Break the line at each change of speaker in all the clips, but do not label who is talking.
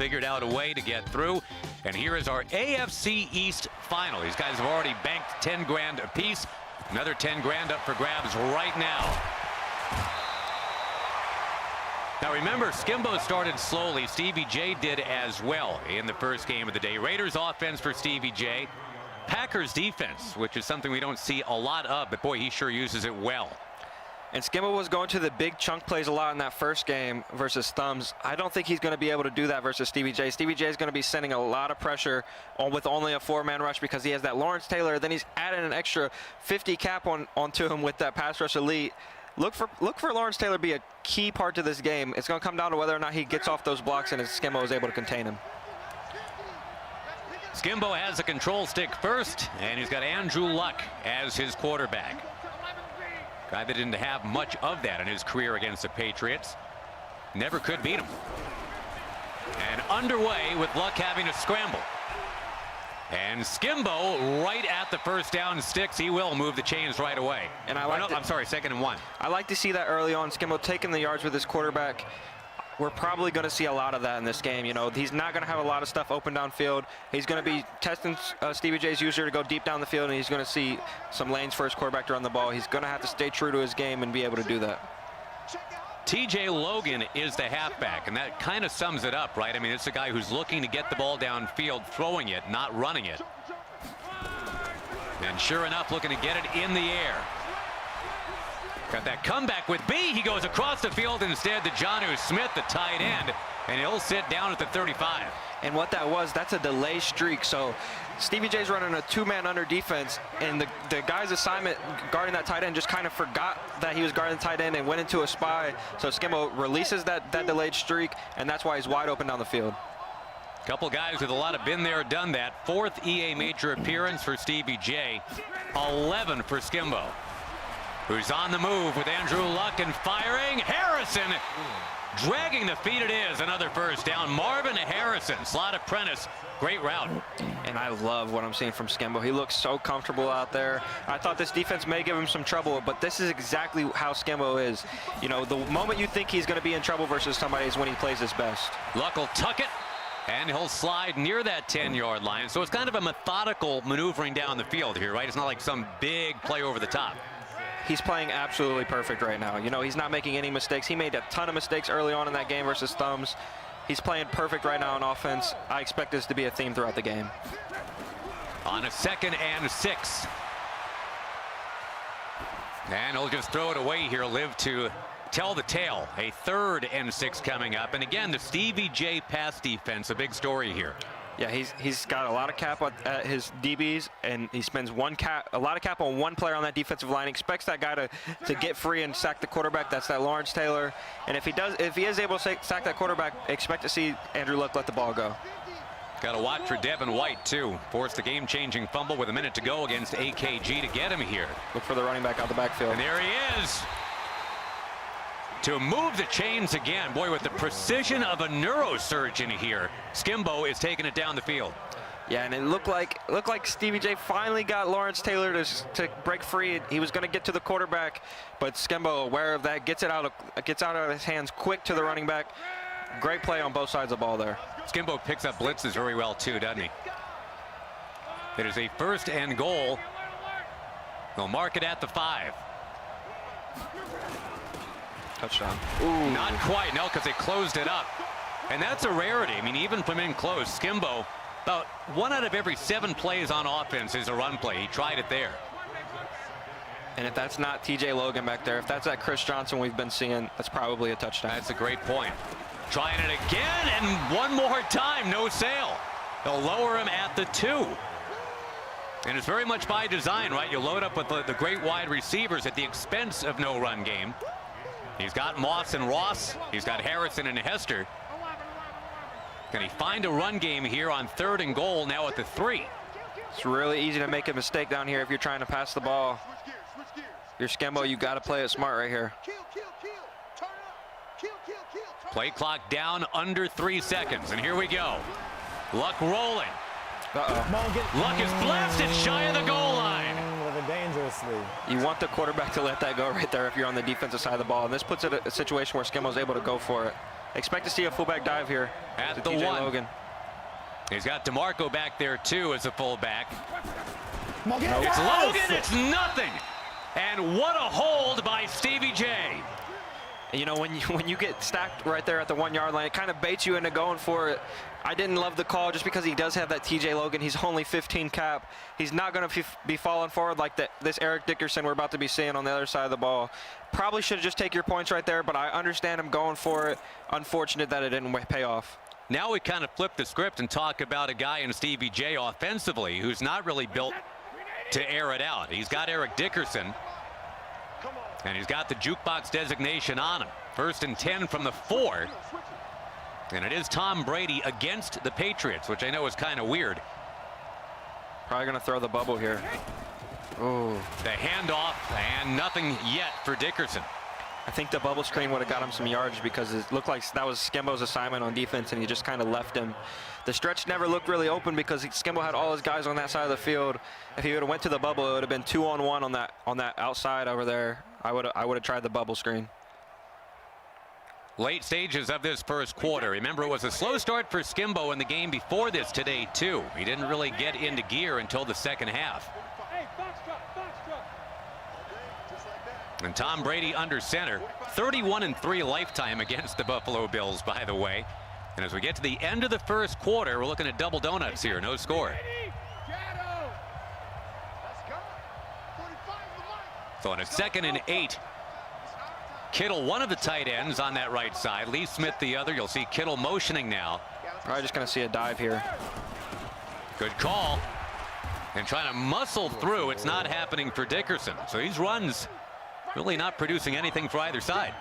figured out a way to get through. And here is our AFC East final. These guys have already banked 10 grand apiece. Another 10 grand up for grabs right now. Now remember, Skimbo started slowly. Stevie J did as well in the first game of the day. Raiders offense for Stevie J. Packers defense, which is something we don't see a lot of, but boy, he sure uses it well.
And Skimbo was going to the big chunk plays a lot in that first game versus Thumbs. I don't think he's going to be able to do that versus Stevie J. Stevie J is going to be sending a lot of pressure with only a 4-man rush because he has that Lawrence Taylor. Then he's added an extra 50 cap onto him with that pass rush elite. Look for Lawrence Taylor to be a key part to this game. It's going to come down to whether or not he gets off those blocks and Skimbo is able to contain him.
Skimbo has a control stick first, and he's got Andrew Luck as his quarterback. Guy that didn't have much of that in his career against the Patriots. Never could beat him. And underway with Luck having to scramble. And Skimbo right at the first down sticks. He will move the chains right away. And I'm sorry, 2nd and 1.
I like to see that early on. Skimbo taking the yards with his quarterback. We're probably going to see a lot of that in this game. You know, he's not going to have a lot of stuff open downfield. He's going to be testing Stevie J's user to go deep down the field, and he's going to see some lanes for his quarterback to run the ball. He's going to have to stay true to his game and be able to do that.
TJ Logan is the halfback, and that kind of sums it up, right? I mean, it's a guy who's looking to get the ball downfield, throwing it, not running it. And sure enough, looking to get it in the air. Got that comeback with B. He goes across the field instead to Jonnu Smith, the tight end, and he'll sit down at the 35.
And what that was, that's a delay streak. So Stevie J's running a 2-man under defense, and the guy's assignment guarding that tight end just kind of forgot that he was guarding the tight end and went into a spy. So Skimbo releases that delayed streak, and that's why he's wide open down the field.
Couple guys with a lot of been there, done that. 4th EA major appearance for Stevie J, 11 for Skimbo, who's on the move with Andrew Luck and firing. Harrison dragging the feet. It is another first down. Marvin Harrison, slot apprentice, great route.
And I love what I'm seeing from Skimbo. He looks so comfortable out there. I thought this defense may give him some trouble, but this is exactly how Skimbo is. You know, the moment you think he's going to be in trouble versus somebody is when he plays his best.
Luck will tuck it, and he'll slide near that 10-yard line. So it's kind of a methodical maneuvering down the field here, right? It's not like some big play over the top.
He's playing absolutely perfect right now. You know, he's not making any mistakes. He made a ton of mistakes early on in that game versus Thumbs. He's playing perfect right now on offense. I expect this to be a theme throughout the game.
On a 2nd and 6. And he'll just throw it away here, live to tell the tale. A 3rd and 6 coming up. And again, the Stevie J pass defense, a big story here.
Yeah, he's got a lot of cap at his DBs, and he spends a lot of cap on one player on that defensive line. He expects that guy to get free and sack the quarterback. That's that Lawrence Taylor. And if he is able to sack that quarterback, expect to see Andrew Luck let the ball go.
Got to watch for Devin White too. Forced the game-changing fumble with a minute to go against AKG to get him here.
Look for the running back out the backfield.
And there he is. To move the chains again. Boy, with the precision of a neurosurgeon here, Skimbo is taking it down the field.
Yeah, and it looked like Stevie J finally got Lawrence Taylor to break free. He was going to get to the quarterback, but Skimbo, aware of that, gets out of his hands quick to the running back. Great play on both sides of the ball there.
Skimbo picks up blitzes very well too, doesn't he? It is a 1st and goal. They'll mark it at the 5.
Touchdown.
Ooh. Not quite, no, because they closed it up. And that's a rarity. I mean, even from in close, Skimbo, about 1 out of every 7 plays on offense is a run play. He tried it there.
And if that's not TJ Logan back there, if that's that Chris Johnson we've been seeing, that's probably a touchdown.
That's a great point. Trying it again, and one more time, no sail. They'll lower him at the 2. And it's very much by design, right? You load up with the great wide receivers at the expense of no run game. He's got Moss and Ross. He's got Harrison and Hester. Can he find a run game here on 3rd and goal now at the 3?
It's really easy to make a mistake down here if you're trying to pass the ball. You're Skimbo, you got to play it smart right here.
Play clock down under 3 seconds, and here we go. Luck rolling. Luck is blasted shy of the goal line.
Dangerously.
You want the quarterback to let that go right there if you're on the defensive side of the ball, and this puts it in a situation where Skimbo's able to go for it. Expect to see a fullback dive here.
At the
TJ
one.
Logan.
He's got DeMarco back there, too, as a fullback.
Nope.
It's Logan. It's nothing. And what a hold by Stevie J.
You know, when you get stacked right there at the 1 yard line, it kind of baits you into going for it. I didn't love the call just because he does have that TJ Logan. He's only 15 cap. He's not going to be falling forward like this Eric Dickerson we're about to be seeing on the other side of the ball. Probably should have just take your points right there, but I understand him going for it. Unfortunate that it didn't pay off.
Now we kind of flip the script and talk about a guy in Stevie J offensively who's not really built to air it out. He's got Eric Dickerson, and he's got the jukebox designation on him. 1st and 10 from the 4. And it is Tom Brady against the Patriots, which I know is kind of weird.
Probably going to throw the bubble here. Ooh.
The handoff, and nothing yet for Dickerson.
I think the bubble screen would have got him some yards because it looked like that was Skimbo's assignment on defense, and he just kind of left him. The stretch never looked really open because Skimbo had all his guys on that side of the field. If he would have went to the bubble, it would have been 2-on-1 on that outside over there. I would have tried the bubble screen.
Late stages of this first quarter. Remember, it was a slow start for Skimbo in the game before this today, too. He didn't really get into gear until the second half. And Tom Brady under center. 31-3 lifetime against the Buffalo Bills, by the way. And as we get to the end of the first quarter, we're looking at double donuts here. No score. So on a 2nd and 8. Kittle, one of the tight ends on that right side. Lee Smith, the other. You'll see Kittle motioning now.
Probably just going to see a dive here.
Good call. And trying to muscle through. It's not happening for Dickerson. So these runs really not producing anything for either side.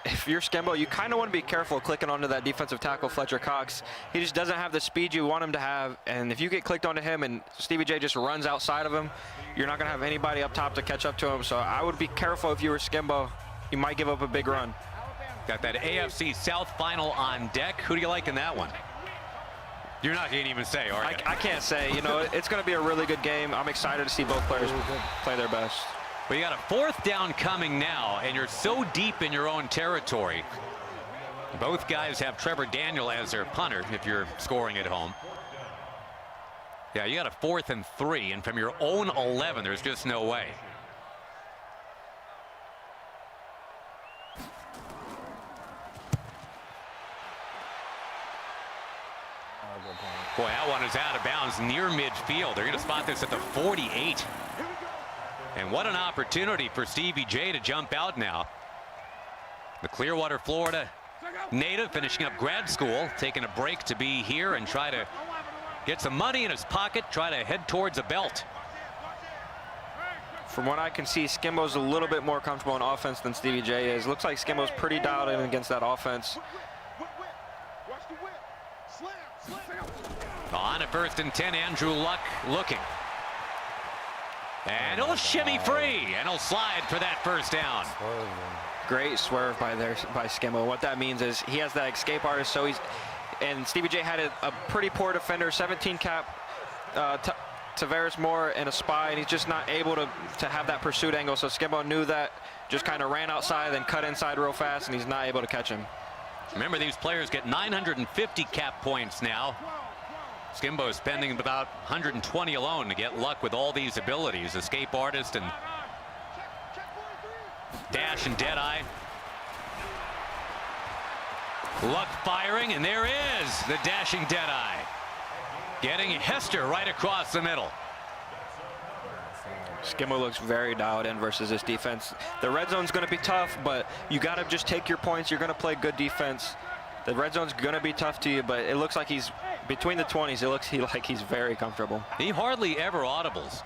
If you're Skimbo, you kind of want to be careful clicking onto that defensive tackle, Fletcher Cox. He just doesn't have the speed you want him to have. And if you get clicked onto him and Stevie J just runs outside of him, you're not going to have anybody up top to catch up to him. So I would be careful if you were Skimbo. You might give up a big run.
Got that AFC South final on deck. Who do you like in that one? You're not going to even say, are you?
I can't say. You know, it's going to be a really good game. I'm excited to see both players play their best.
Well, you got a 4th down coming now, and you're so deep in your own territory. Both guys have Trevor Daniel as their punter if you're scoring at home. Yeah, you got a 4th and 3, and from your own 11, there's just no way. Boy, that one is out of bounds near midfield. They're going to spot this at the 48. And what an opportunity for Stevie J to jump out now. The Clearwater, Florida native finishing up grad school, taking a break to be here and try to get some money in his pocket, try to head towards a belt.
From what I can see, Skimbo's a little bit more comfortable in offense than Stevie J is. Looks like Skimbo's pretty dialed in against that offense.
On a 1st and 10, Andrew Luck looking. And he'll shimmy free, and he'll slide for that 1st down.
Great swerve by Skimbo. What that means is he has that escape artist, so and Stevie J had a pretty poor defender, 17 cap, Tavares Moore and a spy, and he's just not able to have that pursuit angle. So Skimbo knew that, just kind of ran outside, then cut inside real fast, and he's not able to catch him.
Remember, these players get 950 cap points now. Skimbo is spending about 120 alone to get Luck with all these abilities. Escape artist and dash and deadeye. Luck firing, and there is the dashing deadeye. Getting Hester right across the middle.
Skimbo looks very dialed in versus this defense. The red zone's going to be tough, but you got to just take your points. You're going to play good defense. The red zone's going to be tough to you, but it looks like he's between the 20s. It looks like he's very comfortable.
He hardly ever audibles.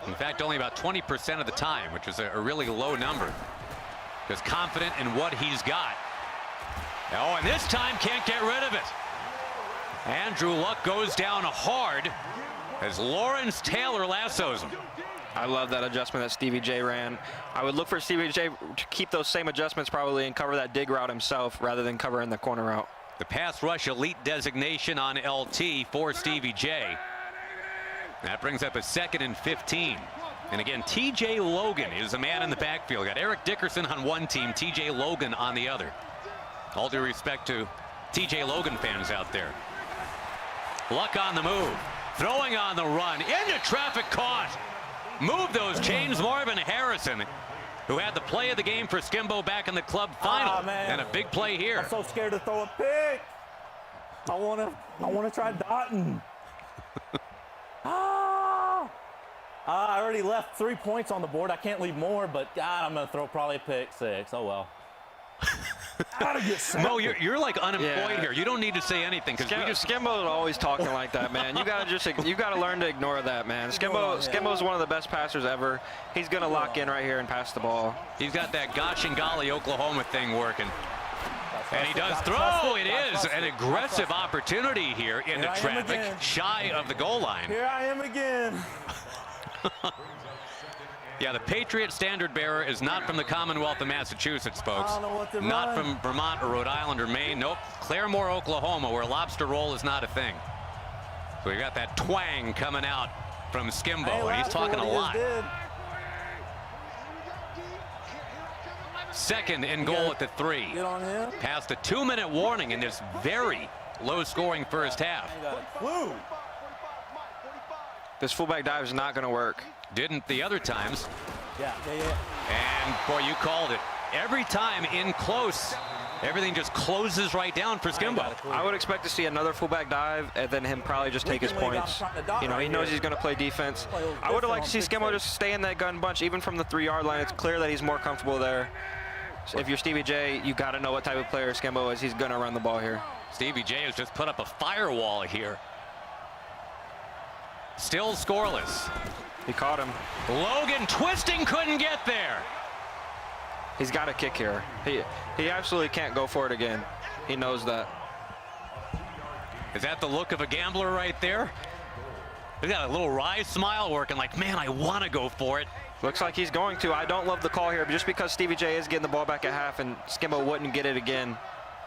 In fact, only about 20% of the time, which is a really low number. Just confident in what he's got. Oh, and this time can't get rid of it. Andrew Luck goes down hard as Lawrence Taylor lassos him.
I love that adjustment that Stevie J ran. I would look for Stevie J to keep those same adjustments probably and cover that dig route himself rather than covering the corner route.
The pass rush elite designation on LT for Stevie J. That brings up a 2nd and 15. And again, TJ Logan is the man in the backfield. Got Eric Dickerson on one team, TJ Logan on the other. All due respect to TJ Logan fans out there. Luck on the move. Throwing on the run. Into traffic, caught. Move those chains. Marvin Harrison, who had the play of the game for Skimbo back in the club final. And a big play here.
I'm so scared to throw a pick. I wanna try dotting. I already left 3 points on the board. I can't leave more, but God, I'm gonna throw probably a pick 6. Oh well. Gotta get
Mo, you're like unemployed here. You don't need to say anything because
Skimbo's always talking like that, man. You gotta learn to ignore that, man. Skimbo's one of the best passers ever. He's gonna lock in right here and pass the ball.
He's got that gosh and golly Oklahoma thing working. And he does throw. It is an aggressive opportunity here into traffic, shy of the goal line.
Here I am again.
Yeah, the Patriot standard bearer is not from the Commonwealth of Massachusetts, folks. Not from Vermont or Rhode Island or Maine. Nope, Claremore, Oklahoma, where lobster roll is not a thing. So we got that twang coming out from Skimbo, and he's talking a lot. Second and goal at the 3. Past a 2-minute warning in this very low-scoring first half.
This fullback dive is not going to work.
Didn't the other times. And boy, you called it. Every time in close, everything just closes right down for Skimbo.
I would expect to see another fullback dive and then him probably just take his points. You know, he knows he's going to play defense. I would have liked to see Skimbo just stay in that gun bunch even from the 3-yard line. It's clear that he's more comfortable there. So if you're Stevie J, you got to know what type of player Skimbo is. He's going to run the ball here.
Stevie J has just put up a firewall here. Still scoreless.
He caught him.
Logan twisting, couldn't get there.
He's got a kick here. He absolutely can't go for it again. He knows that.
Is that the look of a gambler right there? He's got a little wry smile working like, man, I want to go for it.
Looks like he's going to. I don't love the call here, but just because Stevie J is getting the ball back at half and Skimbo wouldn't get it again.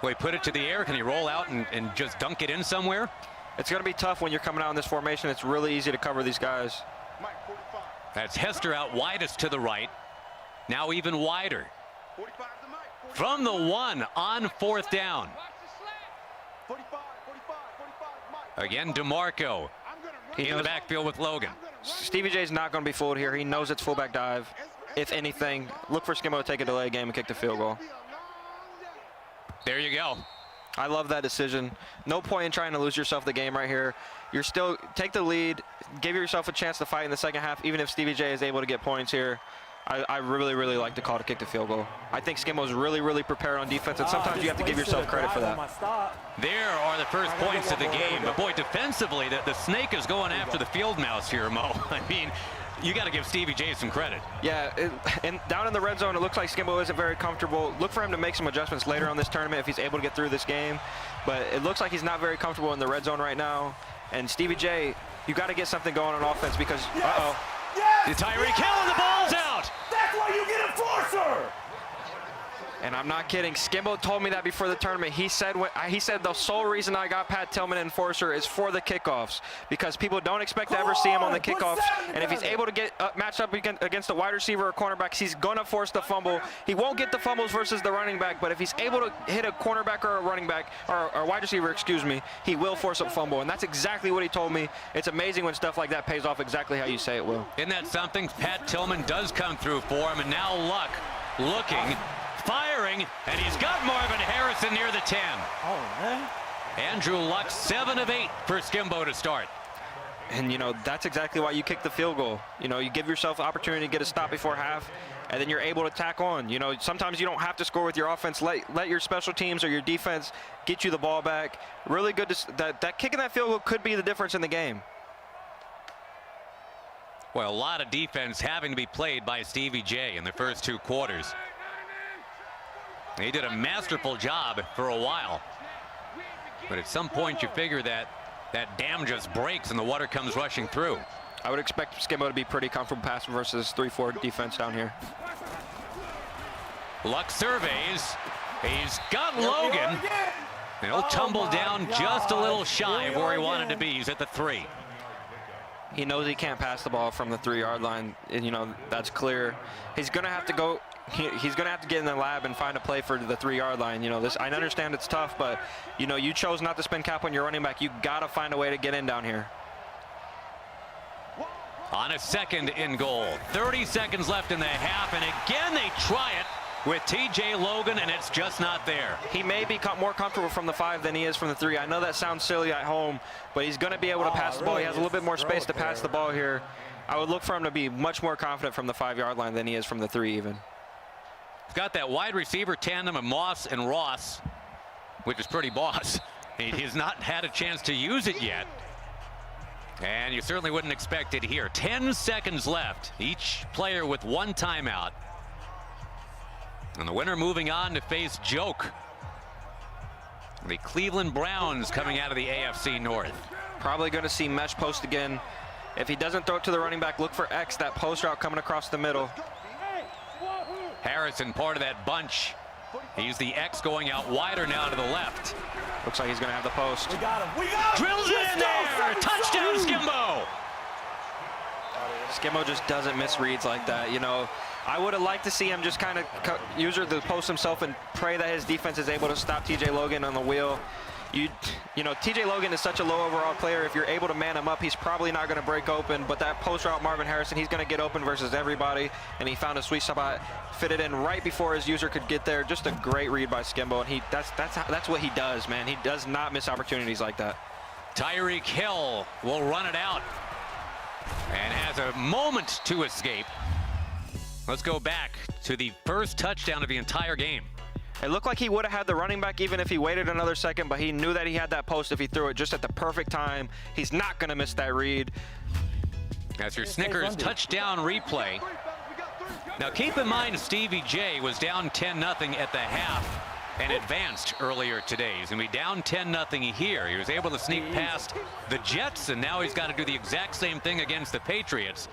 Well, he put it to the air. Can he roll out and just dunk it in somewhere?
It's going to be tough when you're coming out in this formation. It's really easy to cover these guys.
That's Hester out widest to the right. Now even wider. From the 1 on 4th down. Again, DeMarco in the backfield with Logan.
Stevie J's not going to be fooled here. He knows it's fullback dive. If anything, look for Skimbo to take a delay game and kick the field goal.
There you go.
I love that decision. No point in trying to lose yourself the game right here. You're still, take the lead, give yourself a chance to fight in the second half, even if Stevie J is able to get points here. I really, really like the call to kick the field goal. I think Skimbo's really, really prepared on defense, and sometimes you have to give yourself credit for that.
There are the first points of the game, but boy, defensively, the snake is going after the field mouse here, Mo. I mean, you got to give Stevie J some credit.
Yeah, and down in the red zone, it looks like Skimbo isn't very comfortable. Look for him to make some adjustments later on this tournament if he's able to get through this game. But it looks like he's not very comfortable in the red zone right now. And Stevie J, you got to get something going on offense because,
Tyreek Hill and the ball's out.
That's why you get enforcer.
And I'm not kidding. Skimbo told me that before the tournament. He said the sole reason I got Pat Tillman enforcer is for the kickoffs because people don't expect to ever see him on the kickoffs. And if he's able to get matched up against a wide receiver or cornerback, he's going to force the fumble. He won't get the fumbles versus the running back, but if he's able to hit a cornerback or a running back or a wide receiver, excuse me, he will force a fumble. And that's exactly what he told me. It's amazing when stuff like that pays off exactly how you say it will.
Isn't that something? Pat Tillman does come through for him, and now Luck looking. Firing, and he's got Marvin Harrison near the 10.
Oh, man.
Andrew Luck, 7 of 8 for Skimbo to start.
And, you know, that's exactly why you kick the field goal. You know, you give yourself opportunity to get a stop before half, and then you're able to tack on. You know, sometimes you don't have to score with your offense. Let your special teams or your defense get you the ball back. Really good. That kicking that field goal could be the difference in the game.
Well, a lot of defense having to be played by Stevie J in the first 2 quarters. He did a masterful job for a while. But at some point you figure that dam just breaks and the water comes rushing through.
I would expect Skimbo to be pretty comfortable passing versus 3-4 defense down here.
Luck surveys. He's got Logan. And he'll tumble down just a little shy of where he wanted to be. He's at the 3.
He knows he can't pass the ball from the 3-yard line, and you know that's clear. He's going to have to go he's going to have to get in the lab and find a play for the 3-yard line. You know, this, I understand it's tough, but, you know, you chose not to spend cap on your running back. You got to find a way to get in down here.
On a 2nd and goal. 30 seconds left in the half, and again they try it with TJ Logan, and it's just not there.
He may be more comfortable from the 5 than he is from the 3. I know that sounds silly at home, but he's going to be able to pass the ball. He has a little bit more space to pass the ball here. I would look for him to be much more confident from the 5-yard line than he is from the 3 even.
He's got that wide receiver tandem of Moss and Ross, which is pretty boss. He's not had a chance to use it yet. And you certainly wouldn't expect it here. 10 seconds left. Each player with 1 timeout. And the winner moving on to face Joke. The Cleveland Browns coming out of the AFC North.
Probably going to see mesh post again. If he doesn't throw it to the running back, look for X, that post route coming across the middle.
Harrison, part of that bunch. He's the X going out wider now to the left.
Looks like he's going to have the post.
We got him. We got him.
Drills it in there. Touchdown, Skimbo.
Skimbo just doesn't miss reads like that. You know, I would have liked to see him just kind of use the post himself and pray that his defense is able to stop TJ Logan on the wheel. You know, TJ Logan is such a low overall player. If you're able to man him up, he's probably not going to break open. But that post route, Marvin Harrison, he's going to get open versus everybody. And he found a sweet spot, fit it in right before his user could get there. Just a great read by Skimbo. And that's what he does, man. He does not miss opportunities like that.
Tyreek Hill will run it out and has a moment to escape. Let's go back to the first touchdown of the entire game.
It looked like he would have had the running back even if he waited another second, but he knew that he had that post if he threw it just at the perfect time. He's not going to miss that read.
That's your Snickers touchdown replay. Now keep in mind Stevie J was down 10-0 at the half and advanced earlier today. He's going to be down 10-0 here. He was able to sneak past the Jets, and now he's got to do the exact same thing against the Patriots.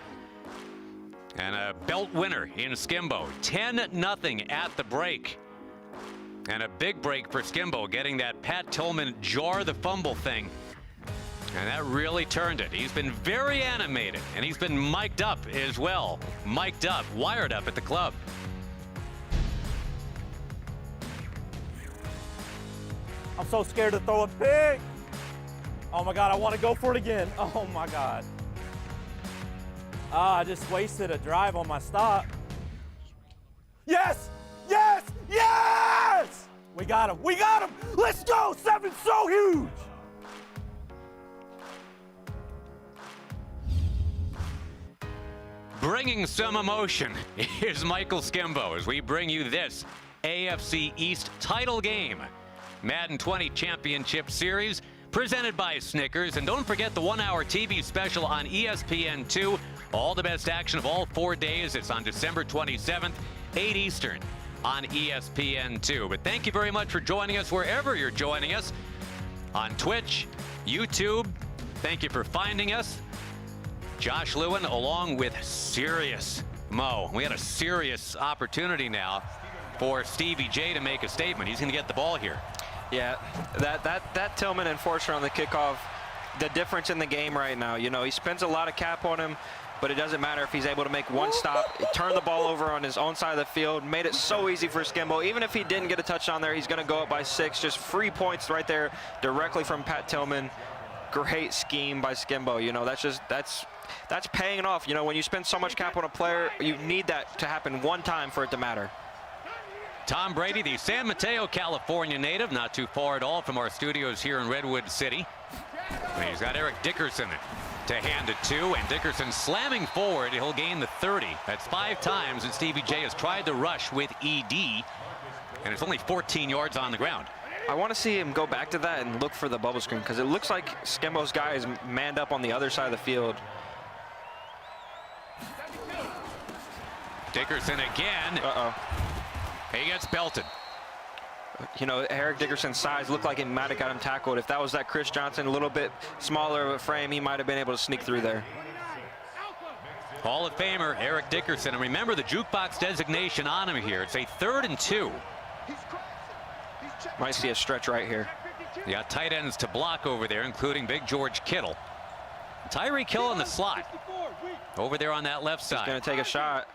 And a belt winner in Skimbo. 10-0 at the break. And a big break for Skimbo, getting that Pat Tillman jar the fumble thing. And that really turned it. He's been very animated, and he's been mic'd up as well. Mic'd up, wired up at the club.
I'm so scared to throw a pick. Oh my God, I want to go for it again. Oh my God. I just wasted a drive on my stop. Yes! Yes! Yes! We got him. We got him. Let's go. 7's so huge.
Bringing some emotion is Michael Skimbo as we bring you this AFC East title game. Madden 20 Championship Series presented by Snickers. And don't forget the 1-hour TV special on ESPN2. All the best action of all 4 days. It's on December 27th, 8 Eastern. On ESPN2. But thank you very much for joining us wherever you're joining us. On Twitch, YouTube. Thank you for finding us. Josh Lewin along with Serious Mo. We had a serious opportunity now for Stevie J to make a statement. He's going to get the ball here.
Yeah, that Tillman enforcer on the kickoff, the difference in the game right now. You know, he spends a lot of cap on him, but it doesn't matter if he's able to make one stop, turn the ball over on his own side of the field, made it so easy for Skimbo. Even if he didn't get a touchdown there, he's going to go up by 6. Just free points right there directly from Pat Tillman. Great scheme by Skimbo. You know, that's paying off. You know, when you spend so much cap on a player, you need that to happen one time for it to matter.
Tom Brady, the San Mateo, California native, not too far at all from our studios here in Redwood City. And he's got Eric Dickerson to hand it to, and Dickerson slamming forward. He'll gain the 30. That's 5 times that Stevie J has tried to rush with ED, and it's only 14 yards on the ground.
I want to see him go back to that and look for the bubble screen, because it looks like Skimbo's guy is manned up on the other side of the field.
Dickerson again. He gets belted.
You know, Eric Dickerson's size looked like it might have got him tackled. If that was that Chris Johnson, a little bit smaller of a frame, he might have been able to sneak through there.
Hall of Famer Eric Dickerson. And remember the jukebox designation on him here. It's a 3rd and 2.
Might see a stretch right here.
You got tight ends to block over there, including Big George Kittle. Tyreek Hill in the slot. Over there on that left side.
He's going to take a shot.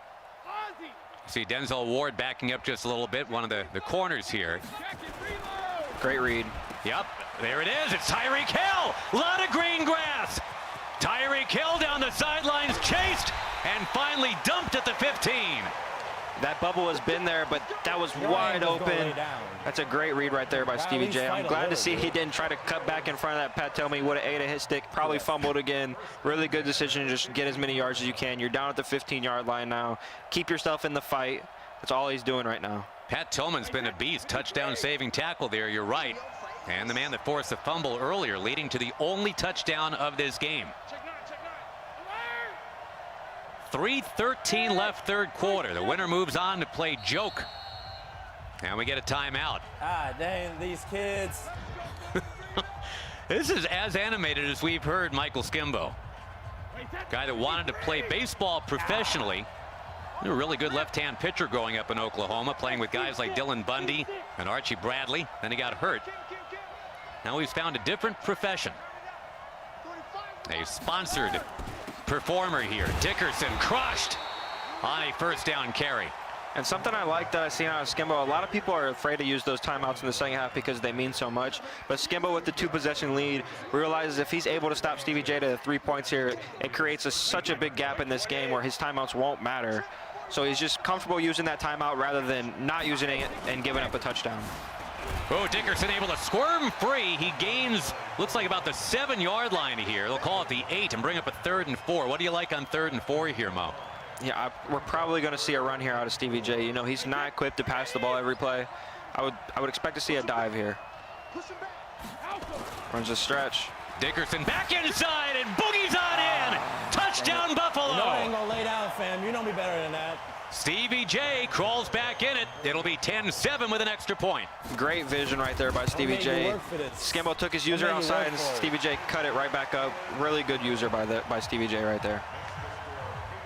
See Denzel Ward backing up just a little bit, one of the corners here.
Great read.
Yep, there it is. It's Tyreek Hill. A lot of green grass. Tyreek Hill down the sidelines, chased, and finally dumped at the 15.
That bubble has been there, but that was wide open. That's a great read right there by Stevie J. I'm glad to see he didn't try to cut back in front of that Pat Tillman. He would have ate a hit stick, probably fumbled again. Really good decision to just get as many yards as you can. You're down at the 15-yard line now. Keep yourself in the fight. That's all he's doing right now.
Pat Tillman's been a beast. Touchdown saving tackle there, you're right. And the man that forced the fumble earlier, leading to the only touchdown of this game. 3:13 left third quarter. The winner moves on to play joke. And we get a timeout.
Ah, dang, these kids.
This is as animated as we've heard Michael Skimbo. Guy that wanted to play baseball professionally. A really good left-hand pitcher growing up in Oklahoma, playing with guys like Dylan Bundy and Archie Bradley. Then he got hurt. Now he's found a different profession. A sponsored performer here. Dickerson crushed on a first down carry.
And something I like that I've seen out of Skimbo, a lot of people are afraid to use those timeouts in the second half because they mean so much. But Skimbo with the 2-possession lead realizes if he's able to stop Stevie J to the 3 points here, it creates such a big gap in this game where his timeouts won't matter. So he's just comfortable using that timeout rather than not using it and giving up a touchdown.
Oh, Dickerson able to squirm free. He gains, looks like about the 7-yard line here. They'll call it the 8 and bring up a 3rd and 4. What do you like on 3rd and 4 here, Mo?
Yeah, we're probably going to see a run here out of Stevie J. You know, he's not equipped to pass the ball every play. I would expect to see a dive here. Runs a stretch.
Dickerson back inside and boogies on in. Touchdown, Buffalo.
You know I ain't gonna lay down, fam. You know me better than that.
Stevie J crawls back in it. It'll be 10-7 with an extra point.
Great vision right there by Stevie J. Skimbo took his user outside and Stevie J cut it right back up. Really good user by Stevie J right there.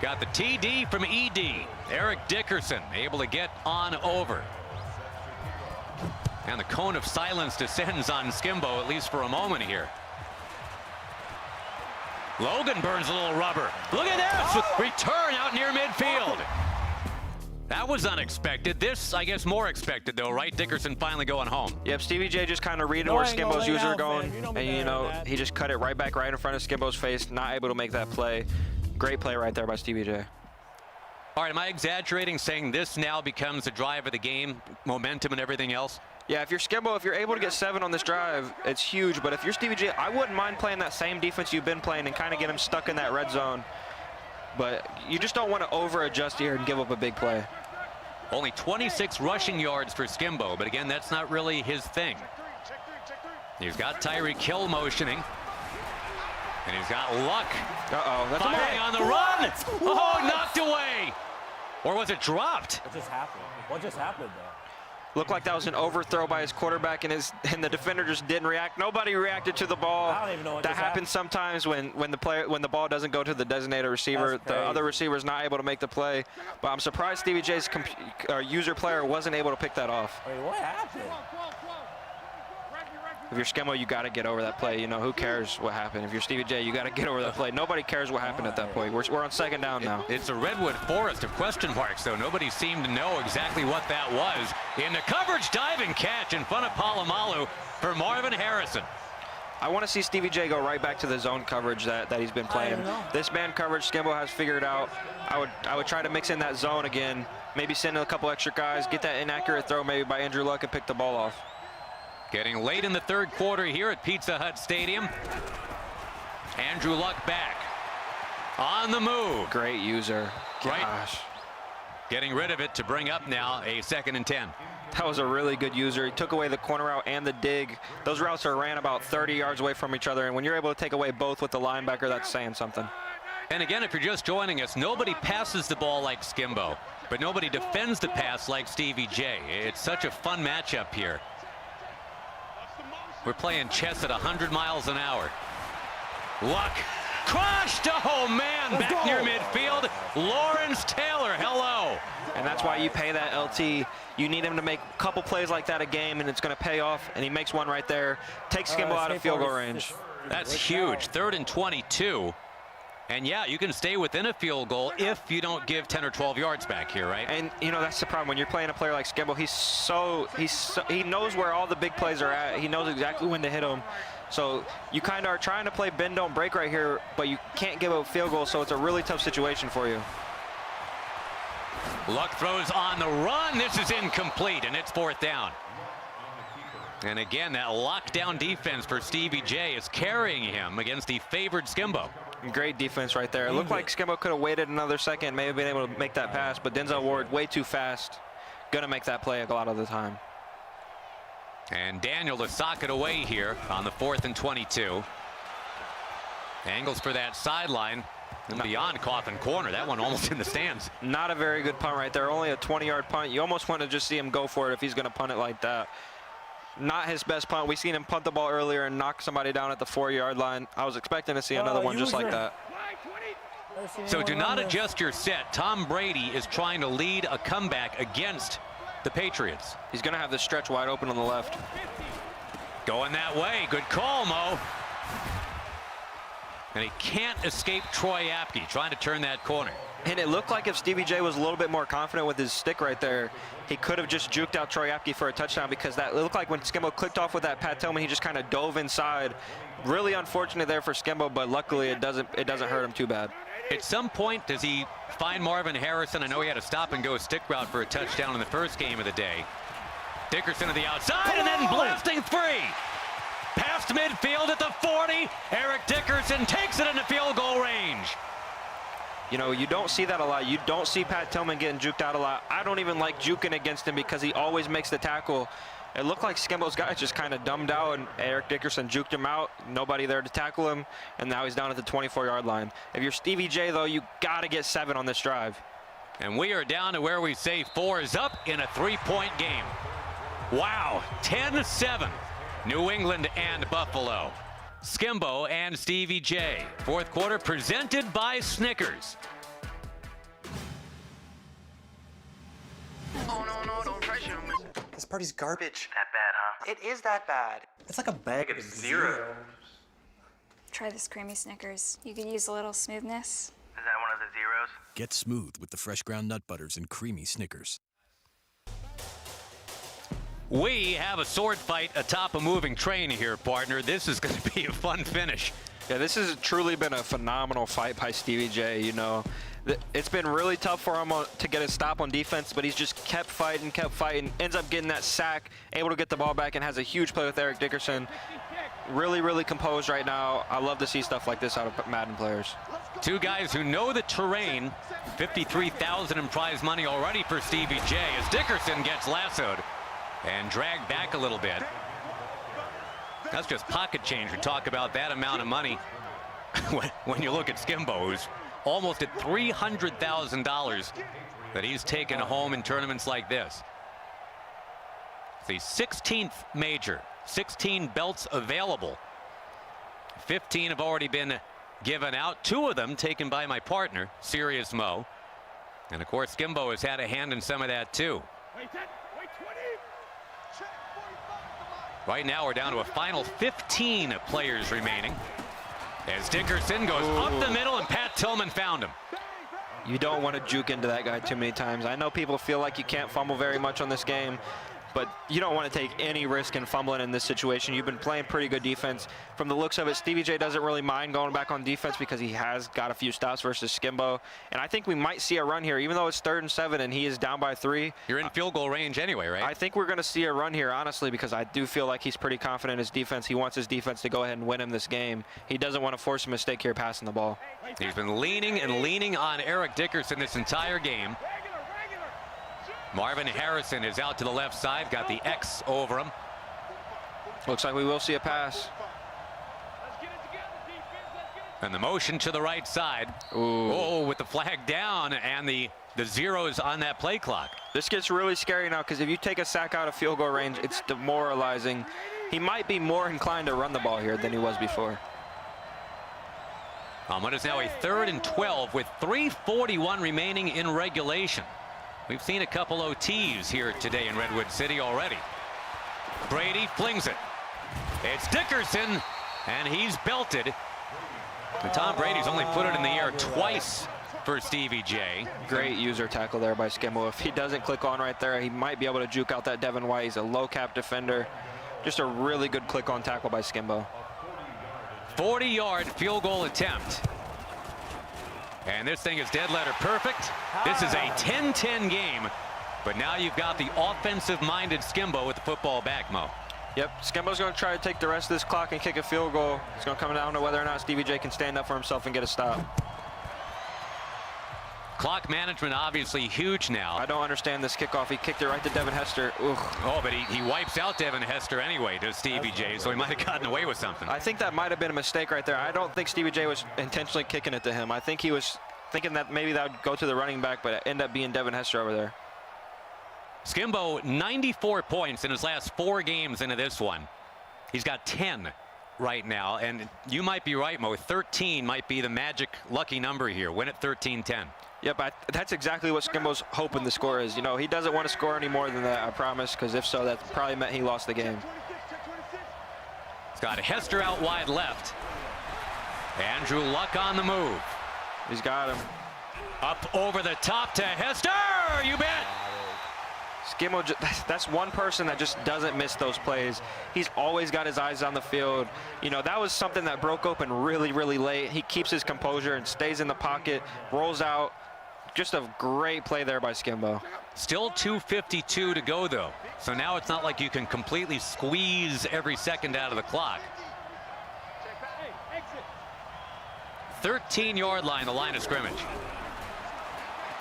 Got the TD from ED. Eric Dickerson able to get on over. And the cone of silence descends on Skimbo, at least for a moment here. Logan burns a little rubber. Look at this! Return out near midfield. That was unexpected. This, I guess, more expected, though, right? Dickerson finally going home.
Yep, Stevie J just kind of read where Skimbo's user going. And, you know, he just cut it right back right in front of Skimbo's face. Not able to make that play. Great play right there by Stevie J.
All right, am I exaggerating saying this now becomes the drive of the game, momentum and everything else?
Yeah, if you're Skimbo, if you're able to get 7 on this drive, it's huge. But if you're Stevie J, I wouldn't mind playing that same defense you've been playing and kind of get him stuck in that red zone. But you just don't want to over-adjust here and give up a big play.
Only 26 rushing yards for Skimbo, but again, that's not really his thing. He's got Tyreek Hill motioning. And he's got Luck.
Uh-oh, that's
firing on the run. Oh, knocked away. Or was it dropped?
What just happened? What just happened there?
Looked like that was an overthrow by his quarterback, and the defender just didn't react. Nobody reacted to the ball.
I don't even know what
that happens sometimes when the ball doesn't go to the designated receiver. The other receiver's not able to make the play. But I'm surprised Stevie J's user player wasn't able to pick that off.
Wait, what happened?
If you're Skimbo, you got to get over that play. You know, who cares what happened? If you're Stevie J, you got to get over that play. Nobody cares what happened at that point. We're on 2nd down now.
It's a redwood forest of question marks, though. Nobody seemed to know exactly what that was. In the coverage diving catch in front of Palomalu for Marvin Harrison.
I want to see Stevie J go right back to the zone coverage that he's been playing. This man coverage Skimbo has figured out. I would try to mix in that zone again. Maybe send in a couple extra guys, get that inaccurate throw maybe by Andrew Luck and pick the ball off.
Getting late in the 3rd quarter here at Pizza Hut Stadium. Andrew Luck back. On the move.
Great user.
Right.
Gosh.
Getting rid of it to bring up now a 2nd and 10.
That was a really good user. He took away the corner route and the dig. Those routes are ran about 30 yards away from each other, and when you're able to take away both with the linebacker, that's saying something.
And again, if you're just joining us, nobody passes the ball like Skimbo, but nobody defends the pass like Stevie J. It's such a fun matchup here. We're playing chess at 100 miles an hour. Luck crushed. Oh man, back near midfield. Lawrence Taylor, hello.
And that's why you pay that LT. You need him to make a couple plays like that a game, and it's going to pay off. And he makes one right there. Takes Skimbo out of field goal range.
That's huge. 3rd and 22. And yeah, you can stay within a field goal if you don't give 10 or 12 yards back here, right?
And you know, that's the problem when you're playing a player like Skimbo. He knows where all the big plays are at. He knows exactly when to hit them. So you kind of are trying to play bend don't break right here, but you can't give a field goal, so it's a really tough situation for you.
Luck throws on the run. This is incomplete, and it's 4th down. And again, that lockdown defense for Stevie J is carrying him against the favored Skimbo.
Great defense right there. It looked like Skimbo could have waited another second, maybe been able to make that pass, but Denzel Ward way too fast. Gonna make that play a lot of the time.
And Daniel to sock it away here on the 4th and 22. Angles for that sideline and beyond Coffin corner. That one almost in the stands.
Not a very good punt right there. Only a 20-yard punt. You almost want to just see him go for it if he's going to punt it like that. Not his best punt. We seen him punt the ball earlier and knock somebody down at the 4-yard line. I was expecting to see another one just like that.
So do not adjust your set. Tom Brady is trying to lead a comeback against the Patriots.
He's going to have the stretch wide open on the left.
Going that way. Good call, Mo. And he can't escape Troy Apke trying to turn that corner.
And it looked like if Stevie J was a little bit more confident with his stick right there, he could have just juked out Troy Apke for a touchdown, because that looked like when Skimbo clicked off with that Pat Tillman, he just kind of dove inside. Really unfortunate there for Skimbo, but luckily it doesn't hurt him too bad.
At some point, does he find Marvin Harrison? I know he had a stop-and-go stick route for a touchdown in the first game of the day. Dickerson to the outside, and then blasting free. Past midfield at the 40. Eric Dickerson takes it into field goal range.
You know, you don't see that a lot. You don't see Pat Tillman getting juked out a lot. I don't even like juking against him because he always makes the tackle. It looked like Skimbo's guy just kind of dumbed out, and Eric Dickerson juked him out. Nobody there to tackle him, and now he's down at the 24-yard line. If you're Stevie J, though, you got to get 7 on this drive.
And we are down to where we say 4 is up in a 3-point game. Wow, 10-7, New England and Buffalo. Skimbo and Stevie J. 4th quarter presented by Snickers.
Oh, no, don't pressure him.
This party's garbage.
That bad, huh?
It is that bad. It's like a bag of zeros.
Try this creamy Snickers. You could use a little smoothness.
Is that one of the zeros?
Get smooth with the fresh ground nut butters and creamy Snickers.
We have a sword fight atop a moving train here, partner. This is going to be a fun finish.
Yeah, this has truly been a phenomenal fight by Stevie J. You know, it's been really tough for him to get a stop on defense, but he's just kept fighting, ends up getting that sack, able to get the ball back, and has a huge play with Eric Dickerson. Really, really composed right now. I love to see stuff like this out of Madden players.
Two guys who know the terrain. $53,000 in prize money already for Stevie J as Dickerson gets lassoed and dragged back a little bit. That's just pocket change. We talk about that amount of money when you look at Skimbo, who's almost at $300,000 that he's taken home in tournaments like this. It's the 16th major, 16 belts available. 15 have already been given out, 2 of them taken by my partner, Serious Mo. And of course, Skimbo has had a hand in some of that too. Right now, we're down to a final 15 players remaining as Dickerson goes up the middle, and Pat Tillman found him.
You don't want to juke into that guy too many times. I know people feel like you can't fumble very much on this game, but you don't want to take any risk in fumbling in this situation. You've been playing pretty good defense. From the looks of it, Stevie J doesn't really mind going back on defense because he has got a few stops versus Skimbo. And I think we might see a run here, even though it's 3rd and 7 and he is down by 3.
You're in field goal range anyway, right?
I think we're going to see a run here, honestly, because I do feel like he's pretty confident in his defense. He wants his defense to go ahead and win him this game. He doesn't want to force a mistake here passing the ball.
He's been leaning and leaning on Eric Dickerson this entire game. Marvin Harrison is out to the left side, got the X over him.
Looks like we will see a pass.
And the motion to the right side.
Ooh.
Oh, with the flag down and the zeros on that play clock.
This gets really scary now, because if you take a sack out of field goal range, it's demoralizing. He might be more inclined to run the ball here than he was before.
What is now a 3rd and 12 with 3:41 remaining in regulation. We've seen a couple OTs here today in Redwood City already. Brady flings it. It's Dickerson, and he's belted. And Tom Brady's only put it in the air twice for Stevie J.
Great user tackle there by Skimbo. If he doesn't click on right there, he might be able to juke out that Devin White. He's a low cap defender. Just a really good click on tackle by Skimbo.
40-yard field goal attempt. And this thing is dead letter perfect. This is a 10-10 game. But now you've got the offensive-minded Skimbo with the football back, Mo.
Yep, Skimbo's going to try to take the rest of this clock and kick a field goal. It's going to come down to whether or not Stevie J can stand up for himself and get a stop.
Clock management obviously huge now.
I don't understand this kickoff. He kicked it right to Devin Hester. Ooh.
Oh, but he wipes out Devin Hester anyway to Stevie J, so he might have gotten away with something.
I think that might have been a mistake right there. I don't think Stevie J was intentionally kicking it to him. I think he was thinking that maybe that would go to the running back, but it ended up being Devin Hester over there.
Skimbo, 94 points in his last 4 games into this one. He's got 10 right now, and you might be right, Mo. 13 might be the magic lucky number here. Win at 13-10.
Yep, that's exactly what Skimbo's hoping the score is. You know, he doesn't want to score any more than that, I promise, because if so, that probably meant he lost the game.
He's got Hester out wide left. Andrew Luck on the move.
He's got him.
Up over the top to Hester, you bet.
Skimbo, that's one person that just doesn't miss those plays. He's always got his eyes on the field. You know, that was something that broke open really, really late. He keeps his composure and stays in the pocket, rolls out. Just a great play there by Skimbo.
Still 2:52 to go, though. So now it's not like you can completely squeeze every second out of the clock. 13-yard line, the line of scrimmage.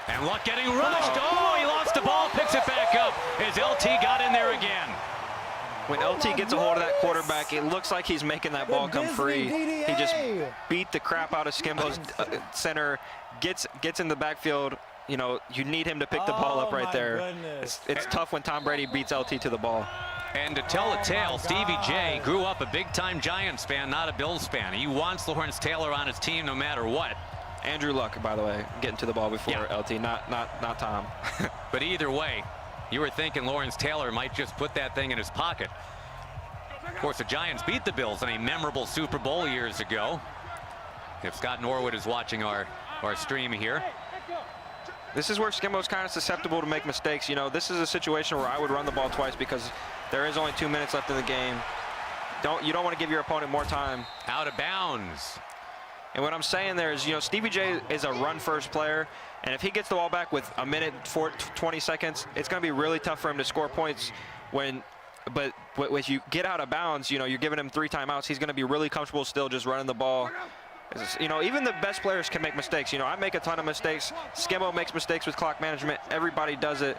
And Luck getting rushed. Oh, he lost the ball, picks it back up as LT got in there again.
When LT gets a hold of that quarterback, it looks like he's making that ball come free. He just beat the crap out of Skimbo's center, gets in the backfield. You know, you need him to pick the ball up right there. It's tough when Tom Brady beats LT to the ball.
And to tell a tale, Stevie J grew up a big-time Giants fan, not a Bills fan. He wants Lawrence Taylor on his team no matter what.
Andrew Luck, by the way, getting to the ball before LT, not Tom.
But either way, you were thinking Lawrence Taylor might just put that thing in his pocket. Of course, the Giants beat the Bills in a memorable Super Bowl years ago. If Scott Norwood is watching our stream here.
This is where Skimbo's kind of susceptible to make mistakes. You know, this is a situation where I would run the ball twice because there is only 2 minutes left in the game. You don't want to give your opponent more time.
Out of bounds.
And what I'm saying there is, you know, Stevie J is a run-first player, and if he gets the ball back with a minute 20 seconds, it's going to be really tough for him to score points. But if you get out of bounds, you know, you're giving him 3 timeouts, he's going to be really comfortable still just running the ball. You know, even the best players can make mistakes. You know, I make a ton of mistakes. Skimbo makes mistakes with clock management. Everybody does it.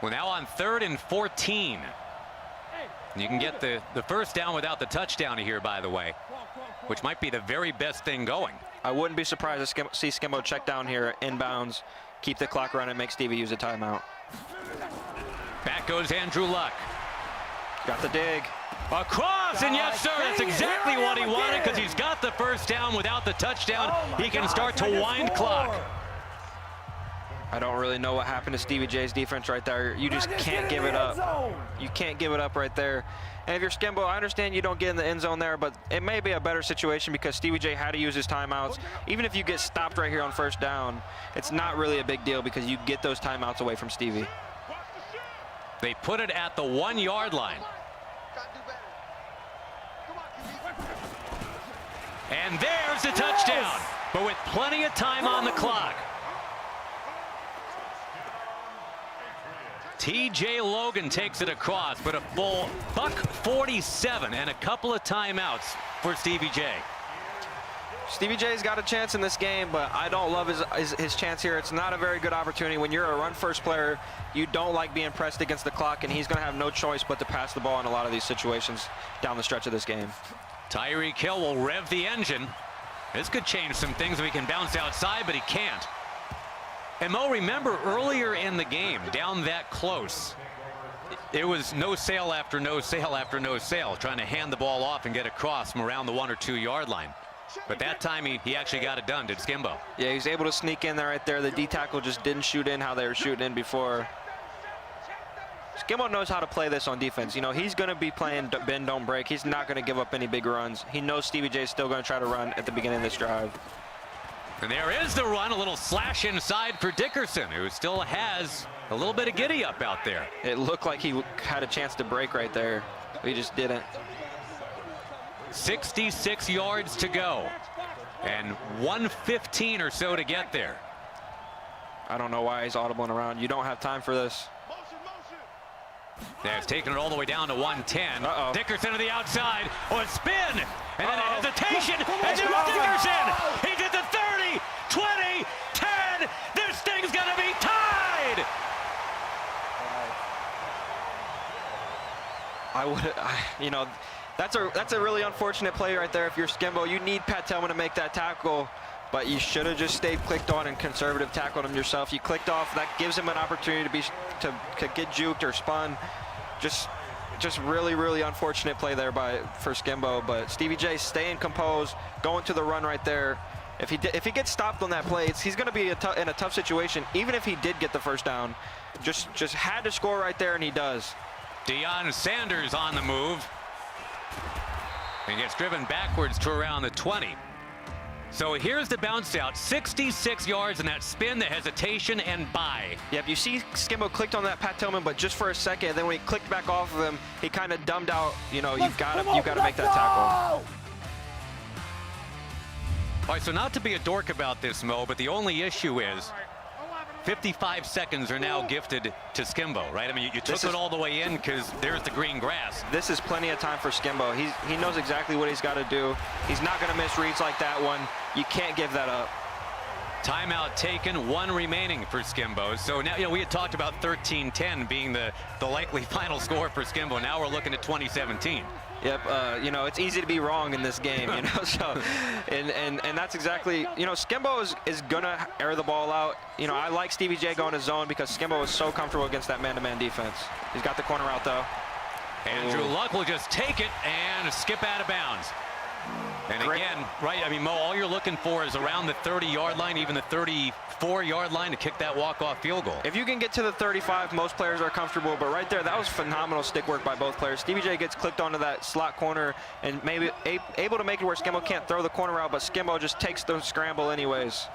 We're now on 3rd and 14. You can get the first down without the touchdown here, by the way, which might be the very best thing going.
I wouldn't be surprised to see Skimbo check down here inbounds, keep the clock running, make Stevie use a timeout.
Back goes Andrew Luck.
Got the dig.
Across, and yes, sir, that's exactly what he wanted because he's got the first down without the touchdown. He can start to wind clock.
I don't really know what happened to Stevie J's defense right there. You just can't give it up. You can't give it up right there. And if you're Skimbo, I understand you don't get in the end zone there, but it may be a better situation because Stevie J had to use his timeouts. Even if you get stopped right here on first down, it's not really a big deal because you get those timeouts away from Stevie.
They put it at the 1-yard line. And there's the touchdown, but with plenty of time on the clock. TJ Logan takes it across, but a full $1:47 and a couple of timeouts for Stevie J.
Stevie J's got a chance in this game, but I don't love his chance here. It's not a very good opportunity. When you're a run-first player, you don't like being pressed against the clock, and he's going to have no choice but to pass the ball in a lot of these situations down the stretch of this game.
Tyreek Hill will rev the engine. This could change some things. We can bounce outside, but he can't. And Mo, remember earlier in the game, down that close, it was no sail after no sail after no sail, trying to hand the ball off and get across from around the 1 or 2 yard line. But that time he actually got it done, did Skimbo.
Yeah, he was able to sneak in there right there. The D tackle just didn't shoot in how they were shooting in before. Skimbo knows how to play this on defense. You know, he's going to be playing bend, don't break. He's not going to give up any big runs. He knows Stevie J is still going to try to run at the beginning of this drive.
And there is the run, a little slash inside for Dickerson, who still has a little bit of giddy up out there.
It looked like he had a chance to break right there. He just didn't.
66 yards to go and 115 or so to get there.
I don't know why he's audibling around. You don't have time for this.
Yeah, he's taking it all the way down to 110.
Uh-oh.
Dickerson to the outside. Oh, a spin. And then a hesitation. And there's Dickerson. He's at the 30, 20, 10. This thing's going to be tied.
You know, that's a really unfortunate play right there. If you're Skimbo, you need Pat Tillman to make that tackle. But you should have just stayed clicked on and conservative tackled him yourself. You clicked off. That gives him an opportunity to get juked or spun. Just really, really unfortunate play there for Skimbo. But Stevie J staying composed, going to the run right there. If he gets stopped on that play, he's going to be in a tough situation. Even if he did get the first down, just had to score right there, and he does.
Deion Sanders on the move. And gets driven backwards to around the 20. So here's the bounce out, 66 yards in that spin, the hesitation, and by.
Yep, you see Skimbo clicked on that Pat Tillman, but just for a second. And then when he clicked back off of him, he kind of dumbed out. You know, you've got to make that tackle.
All right, so not to be a dork about this, Mo, but the only issue is 55 seconds are now gifted to Skimbo, right? I mean, you took it all the way in because there's the green grass.
This is plenty of time for Skimbo. He knows exactly what he's got to do. He's not going to miss reads like that one. You can't give that up.
Timeout taken, 1 remaining for Skimbo. So now, you know, we had talked about 13-10 being the likely final score for Skimbo. Now we're looking at 2017.
Yep, you know, it's easy to be wrong in this game, you know, so, and that's exactly, you know, Skimbo is going to air the ball out. You know, I like Stevie J going to zone because Skimbo is so comfortable against that man-to-man defense. He's got the corner out, though.
Andrew Luck will just take it and skip out of bounds. And again, right, I mean, Mo, all you're looking for is around the 30-yard line, even the 34-yard line to kick that walk-off field goal.
If you can get to the 35, most players are comfortable, but right there, that was phenomenal stick work by both players. Stevie J gets clicked onto that slot corner and maybe able to make it where Skimbo can't throw the corner out, but Skimbo just takes the scramble anyways.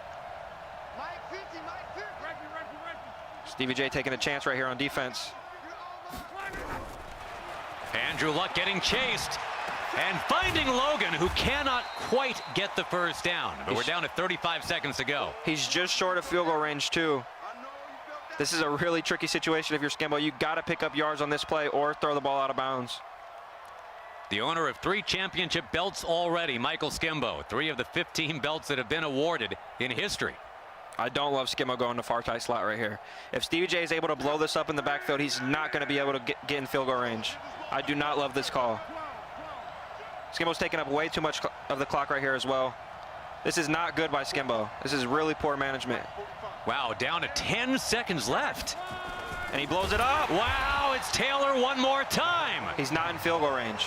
Stevie J taking a chance right here on defense.
Andrew Luck getting chased. And finding Logan, who cannot quite get the first down. But we're down to 35 seconds to go.
He's just short of field goal range, too. This is a really tricky situation if you're Skimbo. You got to pick up yards on this play or throw the ball out of bounds.
The owner of 3 championship belts already, Michael Skimbo. 3 of the 15 belts that have been awarded in history.
I don't love Skimbo going to far tight slot right here. If Stevie J is able to blow this up in the backfield, he's not going to be able to get in field goal range. I do not love this call. Skimbo's taking up way too much of the clock right here as well. This is not good by Skimbo. This is really poor management.
Wow, down to 10 seconds left.
And he blows it up.
Wow, it's Taylor one more time.
He's not in field goal range.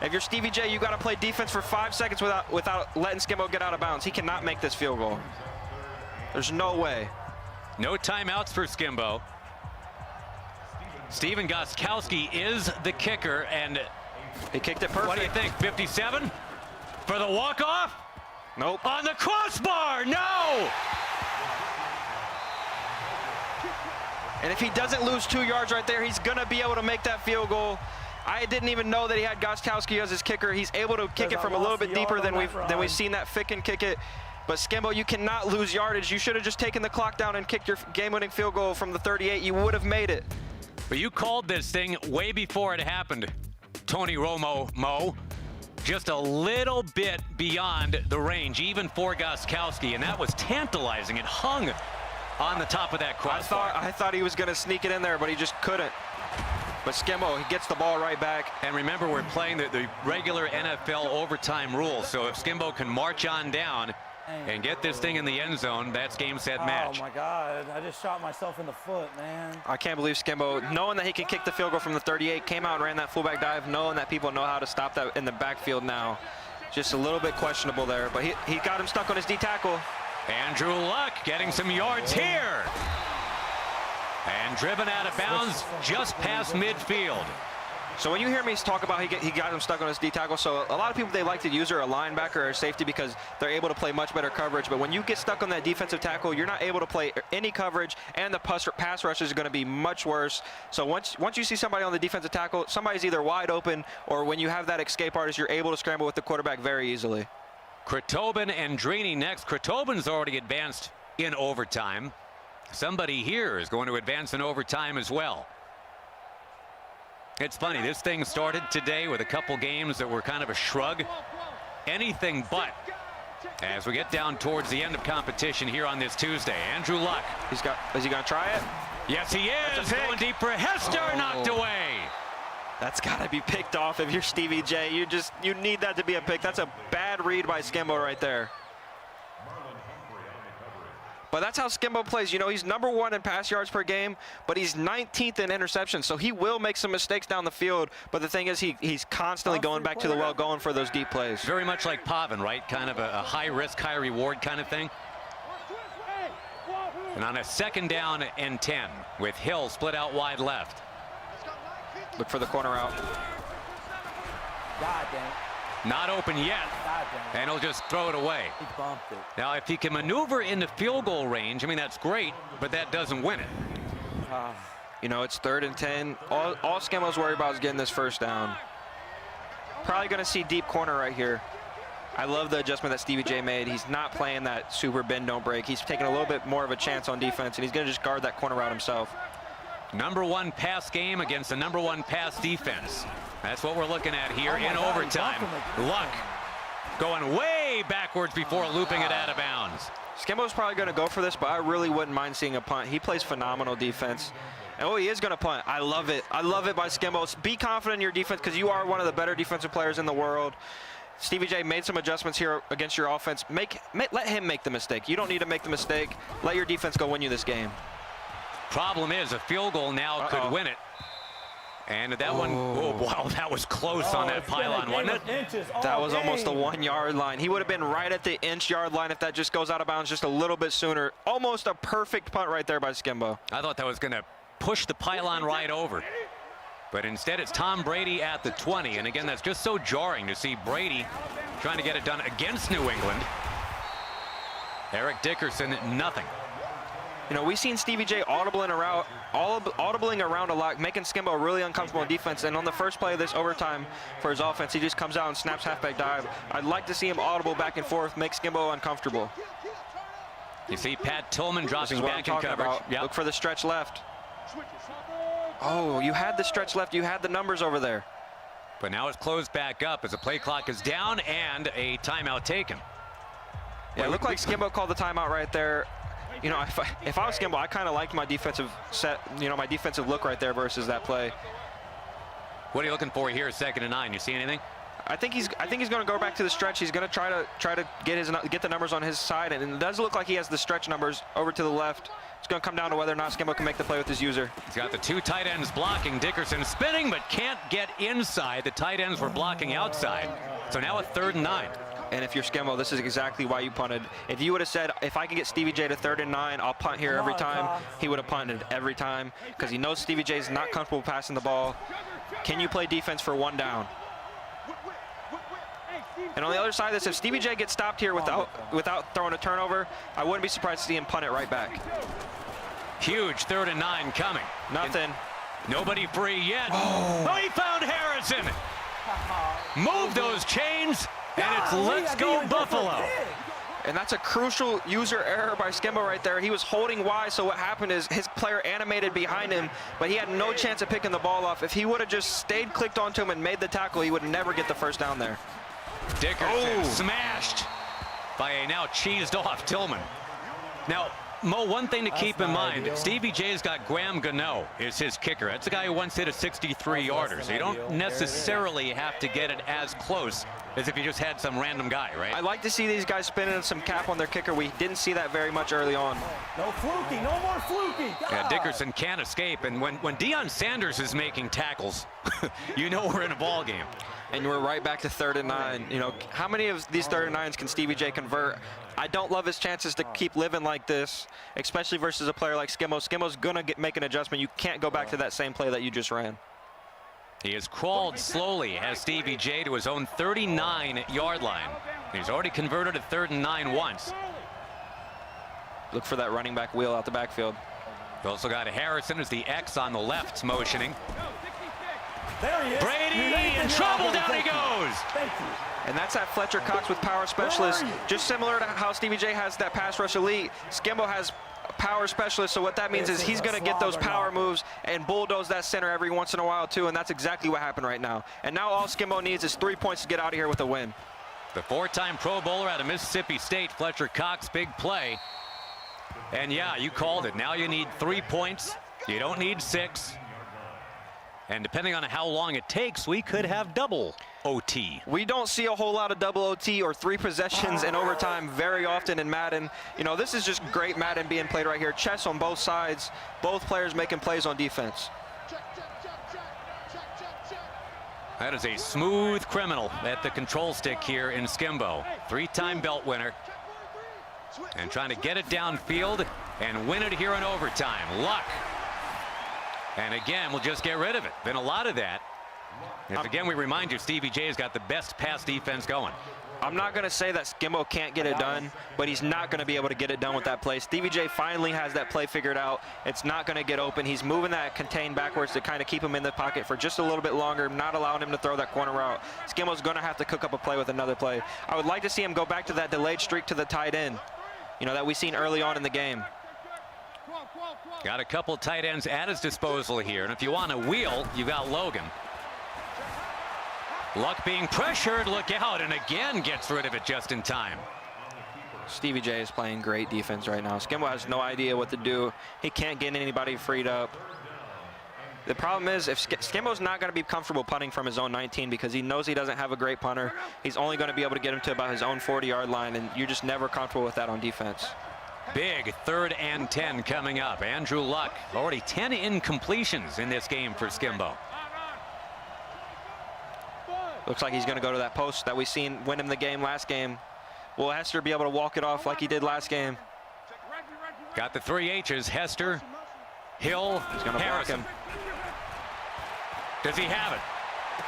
If you're Stevie J, you got to play defense for 5 seconds without letting Skimbo get out of bounds. He cannot make this field goal. There's no way.
No timeouts for Skimbo. Steven Gostkowski is the kicker, and
he kicked it perfect.
What do you think, 57? For the walk-off?
Nope.
On the crossbar, no!
And if he doesn't lose 2 yards right there, he's going to be able to make that field goal. I didn't even know that he had Gostkowski as his kicker. He's able to kick it from a little bit deeper than we've seen that Ficken kick it. But Skimbo, you cannot lose yardage. You should have just taken the clock down and kicked your game-winning field goal from the 38. You would have made it.
But you called this thing way before it happened, Tony Romo, Mo. Just a little bit beyond the range, even for Gostkowski, and that was tantalizing. It hung on the top of that crossbar.
I thought he was going to sneak it in there, but he just couldn't. But Skimbo, he gets the ball right back.
And remember, we're playing the regular NFL overtime rules, so if Skimbo can march on down and get this thing in the end zone, that's game, set, match.
Oh, my God. I just shot myself in the foot, man.
I can't believe Skimbo, knowing that he can kick the field goal from the 38, came out and ran that fullback dive, knowing that people know how to stop that in the backfield now. Just a little bit questionable there, but he got him stuck on his D tackle.
Andrew Luck getting some yards here. And driven out of bounds just past midfield.
So when you hear me talk about he got him stuck on his D tackle, so a lot of people, they like to use her a linebacker or a safety because they're able to play much better coverage. But when you get stuck on that defensive tackle, you're not able to play any coverage, and the pass rush is going to be much worse. So once you see somebody on the defensive tackle, somebody's either wide open, or when you have that escape artist, you're able to scramble with the quarterback very easily.
Kretobin and Drini next. Kretobin's already advanced in overtime. Somebody here is going to advance in overtime as well. It's funny, this thing started today with a couple games that were kind of a shrug. Anything but. As we get down towards the end of competition here on this Tuesday, Andrew Luck.
Is he going to try it?
Yes, he is. Going deep for Hester, knocked away.
That's got to be picked off if you're Stevie J. You need that to be a pick. That's a bad read by Skimbo right there. But that's how Skimbo plays. You know, he's #1 in pass yards per game, but he's 19th in interceptions. So he will make some mistakes down the field. But the thing is, he's constantly going back to the well, going for those deep plays.
Very much like Pavin, right? Kind of a high risk, high reward kind of thing. And on a 2nd down and 10 with Hill split out wide left.
Look for the corner out.
God damn it.
Not open yet, and he'll just throw it away.
He bumped it.
Now, if he can maneuver into field goal range, I mean, that's great, but that doesn't win it.
You know, it's 3rd and 10. All Skimbo's worried about is getting this 1st down. Probably going to see deep corner right here. I love the adjustment that Stevie J made. He's not playing that super bend, don't break. He's taking a little bit more of a chance on defense, and he's going to just guard that corner out himself.
#1 pass game against the #1 pass defense. That's what we're looking at here in overtime. Luck going way backwards before looping it out of bounds.
Skimbo's probably going to go for this, but I really wouldn't mind seeing a punt. He plays phenomenal defense. And, oh, he is going to punt. I love it. I love it by Skimbo. Be confident in your defense because you are one of the better defensive players in the world. Stevie J made some adjustments here against your offense. Let him make the mistake. You don't need to make the mistake. Let your defense go win you this game.
Problem is, a field goal now could win it. And that one, oh, wow, that was close on that pylon, wasn't it?
That was almost the 1 yard line. He would have been right at the inch yard line if that just goes out of bounds just a little bit sooner. Almost a perfect punt right there by Skimbo.
I thought that was going to push the pylon right over. But instead, it's Tom Brady at the 20. And again, that's just so jarring to see Brady trying to get it done against New England. Eric Dickerson, nothing.
You know, we've seen Stevie J audibling around a lot, making Skimbo really uncomfortable in defense. And on the first play of this overtime for his offense, he just comes out and snaps halfback dive. I'd like to see him audible back and forth, make Skimbo uncomfortable.
You see Pat Tillman dropping back in coverage.
Yep. Look for the stretch left. Oh, you had the stretch left. You had the numbers over there.
But now it's closed back up as the play clock is down and a timeout taken.
Yeah, it looked like Skimbo called the timeout right there. You know, if I was Skimbo, I kind of liked my defensive set, you know, my defensive look right there versus that play.
What are you looking for here, 2nd and 9? You see anything?
I think he's going to go back to the stretch. He's going to try to get the numbers on his side, and it does look like he has the stretch numbers over to the left. It's going to come down to whether or not Skimbo can make the play with his user.
He's got the 2 tight ends blocking. Dickerson spinning, but can't get inside. The tight ends were blocking outside. So now a 3rd and 9.
And if you're Skimbo, this is exactly why you punted. If you would have said, if I can get Stevie J to 3rd and 9, I'll punt here every time, he would have punted every time because he knows Stevie J is not comfortable passing the ball. Can you play defense for 1 down? And on the other side of this, if Stevie J gets stopped here without throwing a turnover, I wouldn't be surprised to see him punt it right back.
Huge 3rd and 9 coming.
Nothing.
Nobody free yet. Oh, he found Harrison. Move those chains. And it's let's go Buffalo.
And that's a crucial user error by Skimbo right there. He was holding Y, so what happened is his player animated behind him, but he had no chance of picking the ball off. If he would have just stayed clicked onto him and made the tackle, he would never get the 1st down there.
Dickerson smashed by a now cheesed off Tillman. Now, Mo, one thing to keep in mind, Stevie J's got Graham Gano is his kicker. That's a guy who once hit a 63-yarder, so you don't necessarily have to get it as close as if you just had some random guy, right?
I like to see these guys spinning some cap on their kicker. We didn't see that very much early on.
No fluky, no more fluky. God.
Yeah, Dickerson can't escape, and when Deion Sanders is making tackles, you know we're in a ball game.
and we're right back to 3rd and 9. You know, how many of these 3rd and 9s can Stevie J convert? I don't love his chances to keep living like this, especially versus a player like Skimbo. Skimbo's gonna make an adjustment. You can't go back to that same play that you just ran.
He has crawled slowly as Stevie J to his own 39-yard line. He's already converted a 3rd and 9 once.
Look for that running back wheel out the backfield.
We've also got Harrison as the X on the left motioning.
There he is.
Brady in trouble, down he goes.
Thank you.
And that's that Fletcher Cox with power specialist. Just similar to how Stevie J has that pass rush elite, Skimbo has power specialist. So what that means is he's going to get those power moves and bulldoze that center every once in a while too. And that's exactly what happened right now. And now all Skimbo needs is 3 points to get out of here with a win.
The 4-time Pro Bowler out of Mississippi State, Fletcher Cox, big play. And yeah, you called it. Now you need 3 points. You don't need 6. And depending on how long it takes, we could have double OT.
We don't see a whole lot of double OT or 3 possessions in overtime very often in Madden. You know, this is just great Madden being played right here. Chess on both sides, both players making plays on defense.
That is a smooth criminal at the control stick here in Skimbo. 3-time belt winner. And trying to get it downfield and win it here in overtime. Luck. And again, we'll just get rid of it. Been a lot of that. If again, we remind you, Stevie J has got the best pass defense going.
I'm not going to say that Skimbo can't get it done, but he's not going to be able to get it done with that play. Stevie J finally has that play figured out. It's not going to get open. He's moving that contain backwards to kind of keep him in the pocket for just a little bit longer, not allowing him to throw that corner route. Skimbo's going to have to cook up a play with another play. I would like to see him go back to that delayed streak to the tight end, you know, that we seen early on in the game.
Got a couple tight ends at his disposal here. And if you want a wheel, you got Logan. Luck being pressured, look out, and again gets rid of it just in time.
Stevie J is playing great defense right now. Skimbo has no idea what to do. He can't get anybody freed up. The problem is, if Skimbo's not going to be comfortable punting from his own 19 because he knows he doesn't have a great punter, he's only going to be able to get him to about his own 40-yard line, and you're just never comfortable with that on defense.
Big 3rd and 10 coming up. Andrew Luck, already 10 incompletions in this game for Skimbo.
Looks like he's going to go to that post that we seen win him the game last game. Will Hester be able to walk it off like he did last game?
Got the 3 H's, Hester, Hill,
He's going to block
Harrison.
him.
Does he have it?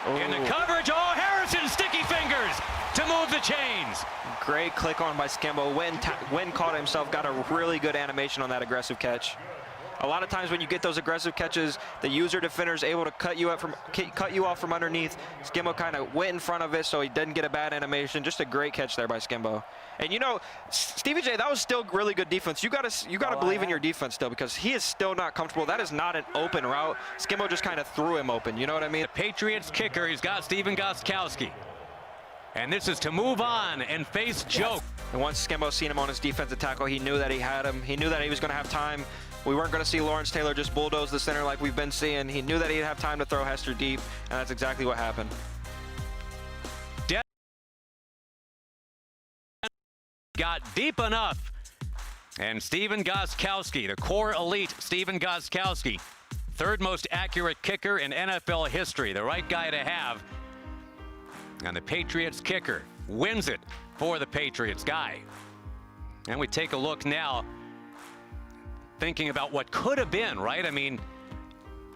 Ooh.
In the coverage, oh, Harrison, sticky fingers to move the chains.
Great click on by Skimbo. Wynn caught himself, got a really good animation on that aggressive catch. A lot of times when you get those aggressive catches, the user defender is able to cut you off from underneath. Skimbo kind of went in front of it, so he didn't get a bad animation. Just a great catch there by Skimbo. And you know, Stevie J, that was still really good defense. You gotta believe in your defense still, because he is still not comfortable. That is not an open route. Skimbo just kind of threw him open. You know what I mean?
The Patriots kicker, he's got Steven Gostkowski. And this is to move on and face Joe.
And once Skimbo seen him on his defensive tackle, he knew that he had him. He knew that he was going to have time. We weren't going to see Lawrence Taylor just bulldoze the center like we've been seeing. He knew that he'd have time to throw Hester deep, and that's exactly what happened.
Got deep enough. And Steven Gostkowski, the core elite Steven Gostkowski, 3rd most accurate kicker in NFL history, the right guy to have. And the Patriots kicker wins it for the Patriots guy. And we take a look now, thinking about what could have been, right? I mean,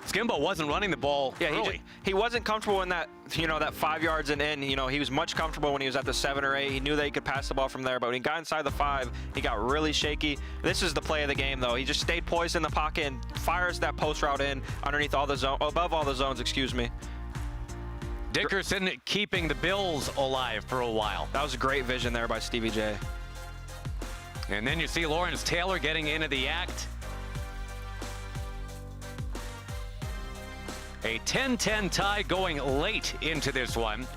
Skimbo wasn't running the ball early.
He wasn't comfortable in that, you know, that 5 yards and in. You know, he was much comfortable when he was at the 7 or 8. He knew that he could pass the ball from there, but when he got inside the 5, he got really shaky. This is the play of the game, though. He just stayed poised in the pocket and fires that post route in underneath all the zone, above all the zones, excuse me.
Dickerson keeping the Bills alive for a while.
That was a great vision there by Stevie J.
And then you see Lawrence Taylor getting into the act. A 10-10 tie going late into this one.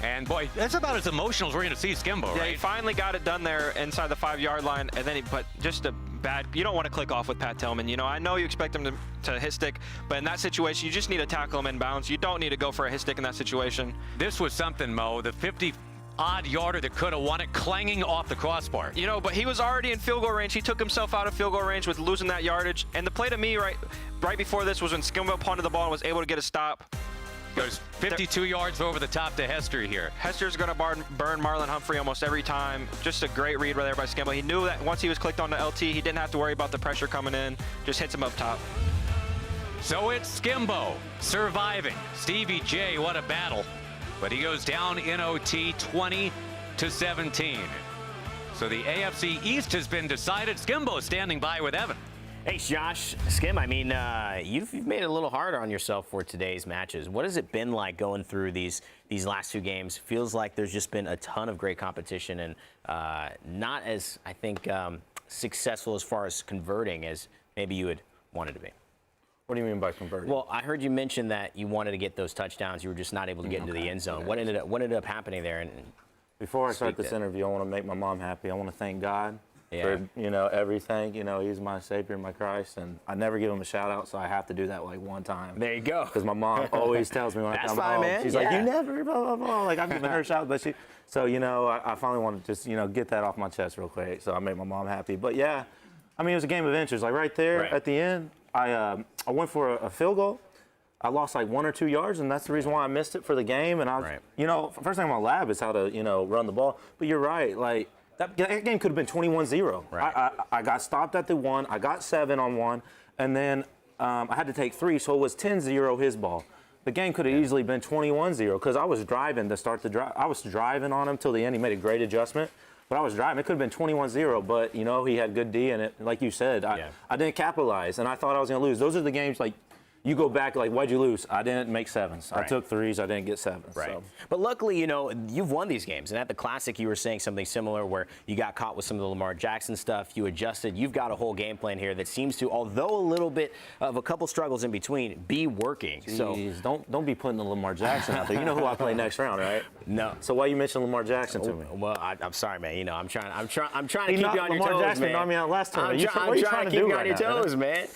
And boy, that's about as emotional as we're going to see Skimbo, right?
Yeah, he finally got it done there inside the 5-yard line, and then but just a bad, you don't want to click off with Pat Tillman. You know, I know you expect him to hit stick, but in that situation, you just need to tackle him in bounds. You don't need to go for a hit stick in that situation.
This was something, Mo, the 50-odd yarder that could have won it, clanging off the crossbar.
You know, but he was already in field goal range. He took himself out of field goal range with losing that yardage. And the play to me right before this was when Skimbo punted the ball and was able to get a stop.
Goes 52 yards over the top to Hester here.
Hester's going to burn Marlon Humphrey almost every time. Just a great read right there by Skimbo. He knew that once he was clicked on the LT, he didn't have to worry about the pressure coming in. Just hits him up top.
So it's Skimbo surviving. Stevie J, what a battle. But he goes down in OT 20-17. So the AFC East has been decided. Skimbo standing by with Evan.
Hey, Josh, Skim, I mean, you've made it a little harder on yourself for today's matches. What has it been like going through these last two games? Feels like there's just been a ton of great competition and not as, I think, successful as far as converting as maybe you had wanted to be.
What do you mean by converting?
Well, I heard you mention that you wanted to get those touchdowns. You were just not able to get into the end zone. What ended up happening there? And
before I start this interview, I want to make my mom happy. I want to thank God.
Yeah.
For, everything. He's my Savior, my Christ, and I never give him a shout out, so I have to do that like one time.
There you go.
Because my mom always tells me when I come home,
man.
she's like, you never, blah, blah, blah. Like, I've given her a shout out, but so, I finally want to just, get that off my chest real quick, so I made my mom happy. But yeah, I mean, it was a game of inches. Like right there at the end, I went for a field goal. I lost like 1 or 2 yards, and that's the reason why I missed it for the game. And first thing I'm gonna lab is how to, run the ball. But you're right, like, that game could have been 21-0.
Right.
I got stopped at the 1. I got 7 on 1. And then I had to take 3, so it was 10-0 his ball. The game could have easily been 21-0 because I was driving to start the drive. I was driving on him till the end. He made a great adjustment. But I was driving. It could have been 21-0, but, he had good D in it. Like you said, I didn't capitalize, and I thought I was going to lose. Those are the games, like, you go back, like, why'd you lose? I didn't make 7s.
Right.
I took 3s. I didn't get 7s.
Right.
So.
But luckily, you've won these games. And at the Classic, you were saying something similar where you got caught with some of the Lamar Jackson stuff. You adjusted. You've got a whole game plan here that seems to, although a little bit of a couple struggles in between, be working.
Jeez, don't be putting the Lamar Jackson out there. You know who I play next round, right?
No.
So why you mention Lamar Jackson to me?
Well, I'm sorry, man. I'm trying to keep you on your
Lamar
toes,
Jackson
man.
knocked me out last time.
I'm trying to keep you on your toes, man.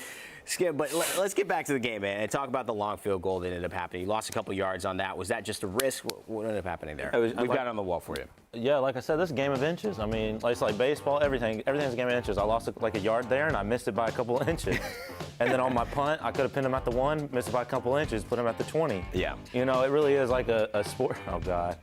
Skip, but let's get back to the game, man, and talk about the long field goal that ended up happening. You lost a couple yards on that. Was that just a risk? What ended up happening there? We've got it on the wall for you.
Yeah, like I said, this is a game of inches. I mean, it's like baseball, everything's a game of inches. I lost like a yard there, and I missed it by a couple of inches. And then on my punt, I could have pinned him at the 1, missed it by a couple of inches, put him at the 20.
Yeah.
You know, it really is like a sport. Oh, God.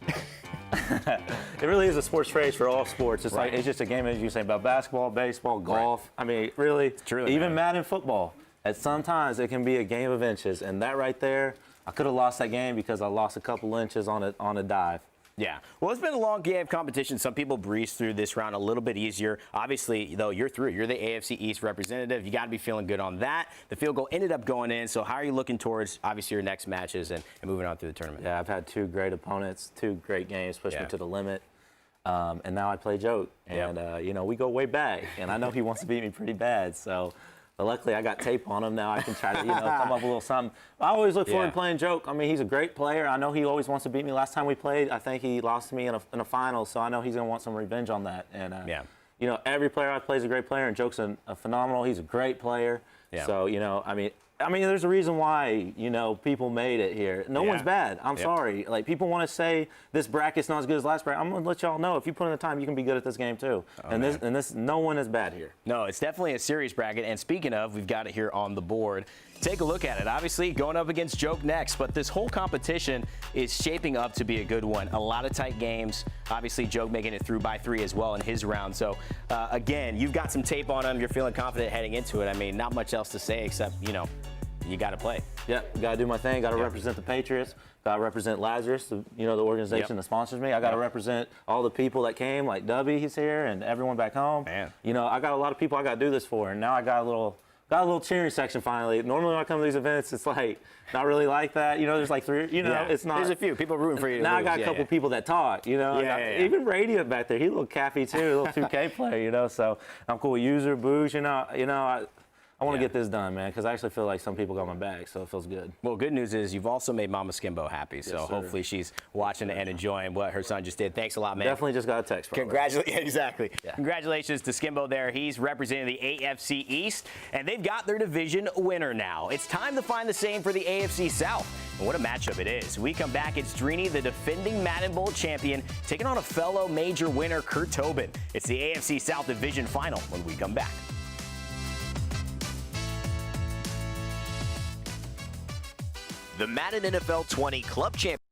It really is a sports phrase for all sports. It's like it's just a game, as you say, about basketball, baseball, golf. I mean, really, even Madden football. At sometimes it can be a game of inches, and that right there, I could have lost that game because I lost a couple inches on a dive.
Yeah. Well, it's been a long game of competition. Some people breeze through this round a little bit easier. Obviously, though, you're through. You're the AFC East representative. You got to be feeling good on that. The field goal ended up going in. So how are you looking towards, obviously, your next matches and moving on through the tournament?
Yeah, I've had 2 great opponents, 2 great games, pushed me to the limit. And now I play Joke. And, you know, we go way back. And I know he wants to beat me pretty bad. So. But luckily, I got tape on him now. I can try to, come up with a little something. I always look forward to playing Joke. I mean, he's a great player. I know he always wants to beat me. Last time we played, I think he lost to me in a final, so I know he's going to want some revenge on that. And, you know, every player I play is a great player, and Joke's a phenomenal. He's a great player. Yeah. So, you know, I mean, there's a reason why, people made it here. No one's bad. I'm sorry. Like, people want to say this bracket's not as good as last bracket. I'm going to let y'all know, if you put in the time, you can be good at this game, too. This, no one is bad here.
No, it's definitely a serious bracket. And speaking of, we've got it here on the board. Take a look at it. Obviously, going up against Joke next, but this whole competition is shaping up to be a good one. A lot of tight games. Obviously, Joke making it through by 3 as well in his round. So, again, you've got some tape on him. You're feeling confident heading into it. I mean, not much else to say except, you got to play.
Yeah, got to do my thing. Got to represent the Patriots. Got to represent Lazarus, the organization that sponsors me. I got to represent all the people that came, like Dubby, he's here, and everyone back home.
Man.
I got a lot of people I got to do this for, and now I got a little cheering section finally. Normally when I come to these events, it's like not really like that. There's like 3. It's not.
There's a few people rooting for you.
Now I got a couple people that talk. Even Radio back there, he's a little Caffey too, a little 2K player. So I'm cool with User, Booge. I want to get this done, man, because I actually feel like some people got my back, so it feels good.
Well, good news is you've also made Mama Skimbo happy, so hopefully she's watching and enjoying what her son just did. Thanks a lot, man.
Definitely just got a text.
Exactly. Yeah. Congratulations to Skimbo there. He's representing the AFC East, and they've got their division winner now. It's time to find the same for the AFC South. And what a matchup it is. We come back, it's Drini, the defending Madden Bowl champion, taking on a fellow major winner, Kurt Tobin. It's the AFC South Division Final when we come back.
The Madden NFL 20 Club Championship